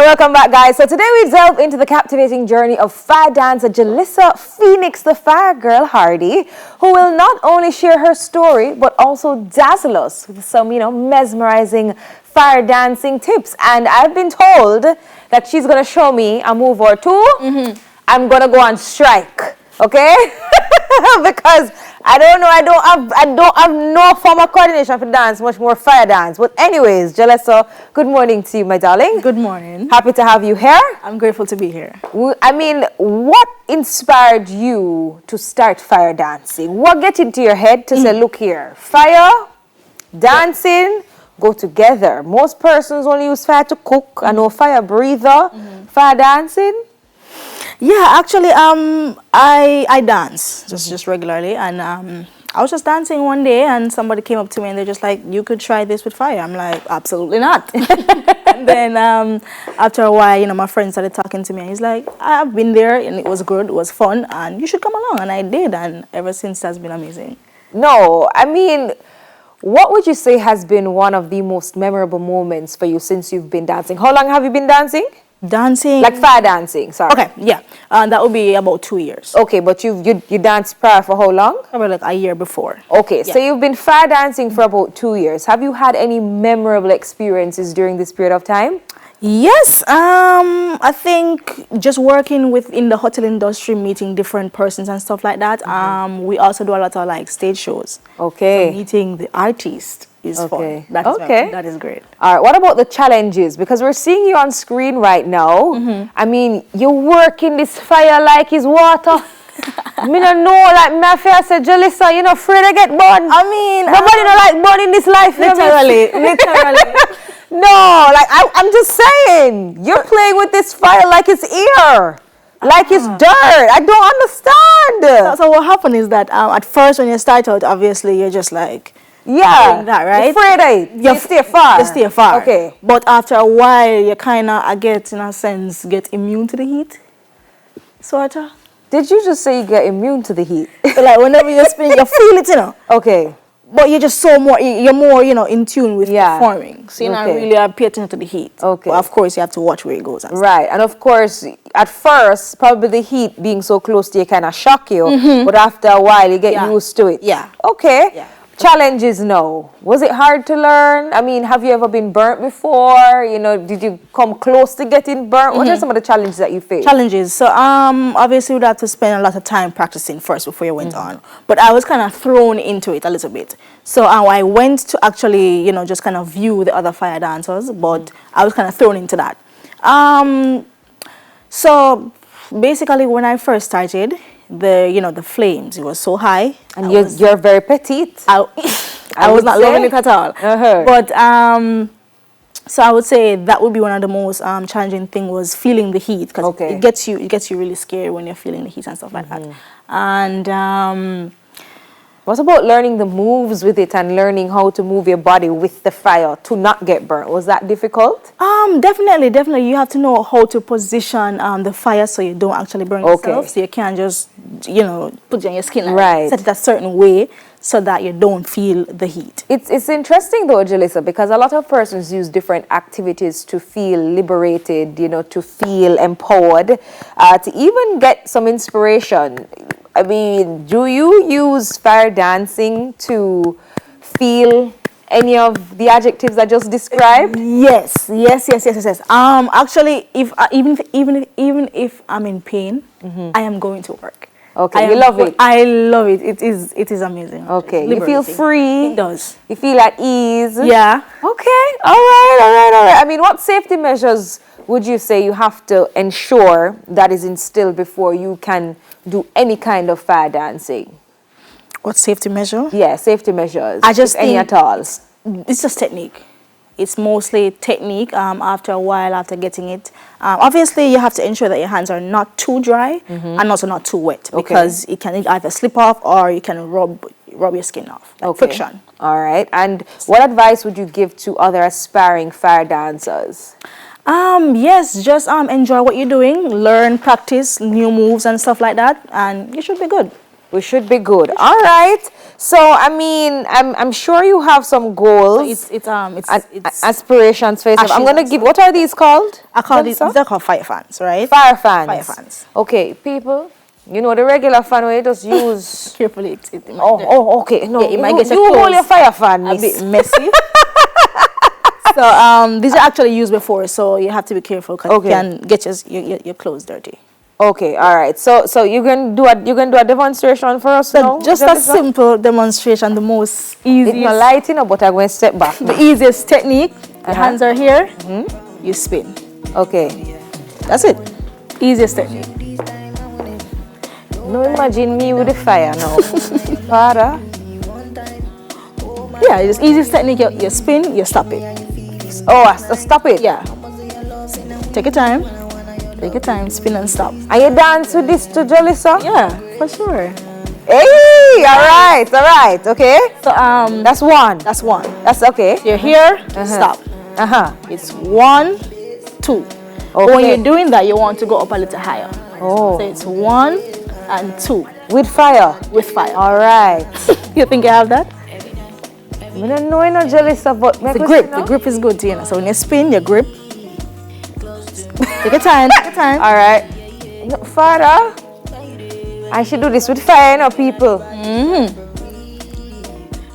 welcome back, guys. So today we delve into the captivating journey of fire dancer Jolesa Phoenix, the fire girl Hardie, who will not only share her story but also dazzle us with some, mesmerizing fire dancing tips. And I've been told that she's gonna show me a move or 2. I'm gonna go on strike, okay? Because I don't know, I don't have no form of coordination for dance, much more fire dance. But anyways, Jolesa, good morning to you, my darling. Good morning. Happy to have you here. I'm grateful to be here. I mean, what inspired you to start fire dancing? What get into your head to say, look here, fire, dancing, go together? Most persons only use fire to cook. I know fire breather, fire dancing. Yeah, actually, I dance just regularly, and I was just dancing one day, and somebody came up to me and they're just like, "You could try this with fire." I'm like, "Absolutely not." And then after a while, my friend started talking to me, and he's like, "I've been there, and it was good, it was fun, and you should come along." And I did, and ever since that's been amazing. No, I mean, what would you say has been one of the most memorable moments for you since you've been dancing? How long have you been dancing? Dancing, like fire dancing, sorry. Okay, yeah, that would be about 2 years. Okay, but you danced prior for how long? Probably like a year before. Okay, so you've been fire dancing for about 2 years. Have you had any memorable experiences during this period of time? Yes, I think just working within the hotel industry, meeting different persons and stuff like that. We also do a lot of like stage shows. Okay. So meeting the artist is fun. That is great. All right, what about the challenges? Because we're seeing you on screen right now. I mean, you work in this fire like it's water. Me don't know, like my fear said, Jolesa, you're not afraid to get burned. I mean, nobody don't like burn in this life. Literally. No, like I'm just saying, you're playing with this fire like it's air, like it's dirt. I don't understand. So what happened is that at first when you start out, obviously you're just like, that, right? You're afraid you stay far. You stay far. Okay. But after a while, you kind of, in a sense, get immune to the heat. Sort of. Did you just say you get immune to the heat? So like whenever you spin, you feel it, Okay. But you're just you're more, in tune with performing. So you're not really pay attention to the heat. Okay. But of course, you have to watch where it goes. Right. And of course, at first, probably the heat being so close to you kind of shock you. But after a while, you get used to it. Yeah. Okay. Yeah. Challenges, no. Was it hard to learn? I mean, have you ever been burnt before? Did you come close to getting burnt? What are some of the challenges that you faced? Challenges. So, obviously, you'd have to spend a lot of time practicing first before you went on. But I was kind of thrown into it a little bit. So, I went to actually, just kind of view the other fire dancers, but I was kind of thrown into that. So, basically, when I first started, the flames, it was so high, and you're very petite. I was not loving it at all. But so I would say that would be one of the most challenging thing was feeling the heat, because it gets you really scared when you're feeling the heat and stuff like that. And what about learning the moves with it and learning how to move your body with the fire to not get burnt? Was that difficult? Definitely. You have to know how to position the fire so you don't actually burn yourself. So you can't just, put it on your skin and set it a certain way so that you don't feel the heat. It's interesting though, Jolesa, because a lot of persons use different activities to feel liberated, to feel empowered, to even get some inspiration. I mean, do you use fire dancing to feel any of the adjectives I just described? Yes. Actually, if even if I'm in pain, I am going to work. Okay, you love it. I love it. It is amazing. Okay, you feel free. It does. You feel at ease. Yeah. Okay. All right. I mean, what safety measures would you say you have to ensure that is instilled before you can do any kind of fire dancing? What safety measure? Yeah, safety measures. I just if any at all. It's just technique. It's mostly technique. After a while, after getting it, obviously you have to ensure that your hands are not too dry and also not too wet, because it can either slip off or you can rub your skin off. Friction. All right. And what advice would you give to other aspiring fire dancers? Yes, just enjoy what you're doing, learn, practice new moves and stuff like that, and you should be good. We should be good. All right. So I mean, I'm sure you have some goals. It's Aspirations for yourself. I'm gonna give. What are these called? I call these. They're called fire fans, right? Fire fans. Fire fans. Okay, people. You know the regular fan we just use. Carefully, it Okay. No, yeah, it might get you hold your fire fan, a miss. bit messy. So these are actually used before, so you have to be careful because you can get your clothes dirty. Okay, all right. So you can do a demonstration for us now. Just a simple demonstration, the most easiest. It's not lighting up, but I'm going to step back. The easiest technique. Your hands are here. You spin. Okay, That's it. Easiest technique. now imagine me with the fire now. Father. Yeah, it's easiest technique. You spin, you stop it. Oh, stop it. Yeah. Take your time. Take your time. Spin and stop. And you dance with this to Jolesa? Yeah, for sure. Hey, all right, okay. So That's one. that's one. That's okay. You're here. Stop. It's 1, 2. But when you're doing that, you want to go up a little higher. Oh. So it's 1 and 2 With fire. with fire. All right. You think you have that? I don't know no Jolesa, but The grip is good, you know. So when you spin, your grip. Take your time. Take your time. All right. No, Father, I should do this with fire, no people.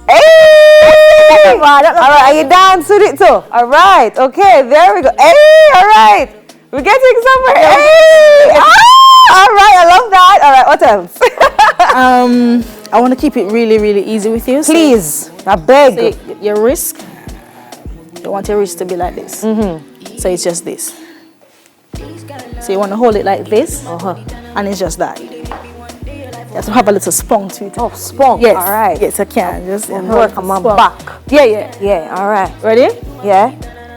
Hey! All right, you dance with it too. All right, okay, there we go. Hey, all right, we're getting somewhere. Hey! All right, I love that. All right, what else? I want to keep it really, really easy with you. Please, I beg. So your wrist, you want your wrist to be like this. So it's just this. So you want to hold it like this, and it's just that. You have to have a little spunk to it. Oh, spunk. Yes. All right. Yes, I can. Just Work on my back. Yeah. Yeah. All right. Ready? Yeah.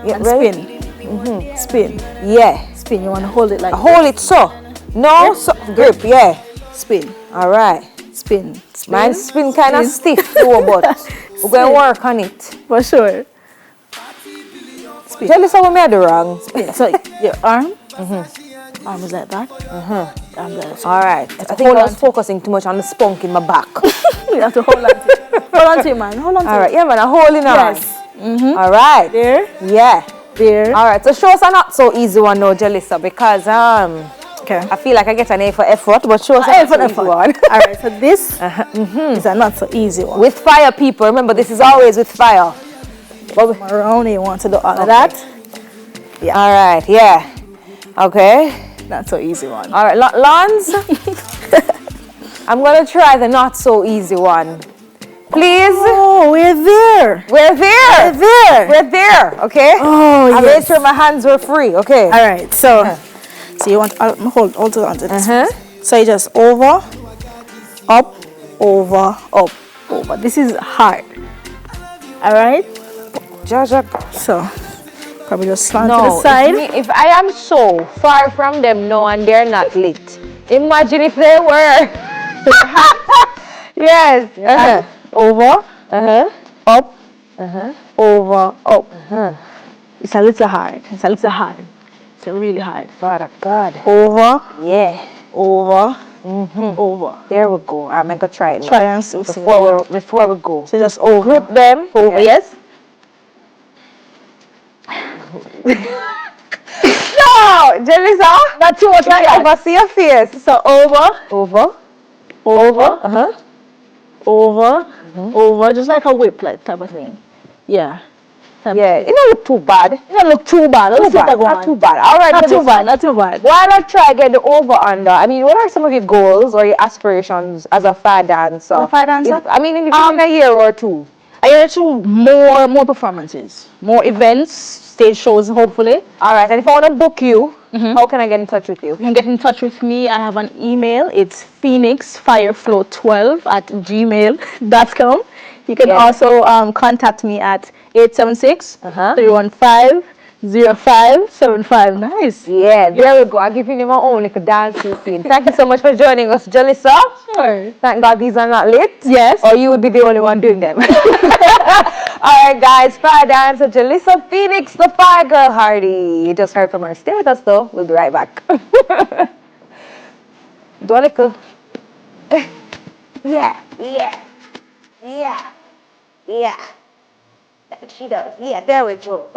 Yeah. And ready? spin. Spin. Yeah. Spin. You want to hold it like Hold it so. No, so grip. Yeah. spin. All right. Spin. Mine's spin kind of stiff too, but we're going to work on it. For sure. Spin. Tell us how we made it wrong. So your arm. Arm is like that. Arm like that. All right. I think I was focusing too much on the spunk in my back. You have to hold on to it. Hold on to it, man. Hold on to All it. right. Yeah, man. I'm holding on. Yes. All right. There. Yeah. There. All right. So show us a not so easy one now, Jolesa, because Okay. I feel like I get an A for effort, but show us a not so easy one. All right. So this is a not so easy one. With fire, people. Remember, this is always with fire. Around you want to do all of that. Yeah. All right. Yeah. Okay. Not so easy one. All right, Lons, I'm going to try the not so easy one. Please. Oh, we're there. We're there. We're there, okay? Oh, I yes. made sure my hands were free, okay? All right, so you want to hold on to this. So you just over, up, over, up, over. This is hard. All right? So probably just slant to the side. If I am so far from them now and they're not lit, imagine if they were. Yes. Over, up, over, up. It's a little hard. It's really hard. Father God. Over, Yeah. over, over. There we go. I'm going to try it now. Try and see. Before we go. So just over. Grip them. Over, yes? No, Jolesa. Not too much like I that. must see your face. So over, Over. over, over, just like a whip like type of thing. Yeah. Yeah, it don't look too bad. It don't look too bad. Let's see that Not one. too bad. All right, Not too Jolesa. bad, not too bad. Why not try get the over under? I mean, what are some of your goals or your aspirations as a fire dancer? A fire dancer? I mean, in a year or two. I get to more performances, more events, stage shows, hopefully. All right, and if I want to book you, how can I get in touch with you? You can get in touch with me. I have an email. It's phoenixfireflow12@gmail.com. You can also contact me at 876-315-0575. Nice. Yeah, there we go. I'm giving you my own little dance routine. Thank you so much for joining us, Jolesa. Sure. Thank God these are not lit. Yes. Or you would be the only one doing them. All right, guys. Fire dancer Jolesa Phoenix, the fire girl Hardie. You just heard from her. Stay with us, though. We'll be right back. Do a little. Yeah, yeah, yeah, yeah. That's what she does. Yeah, there we go.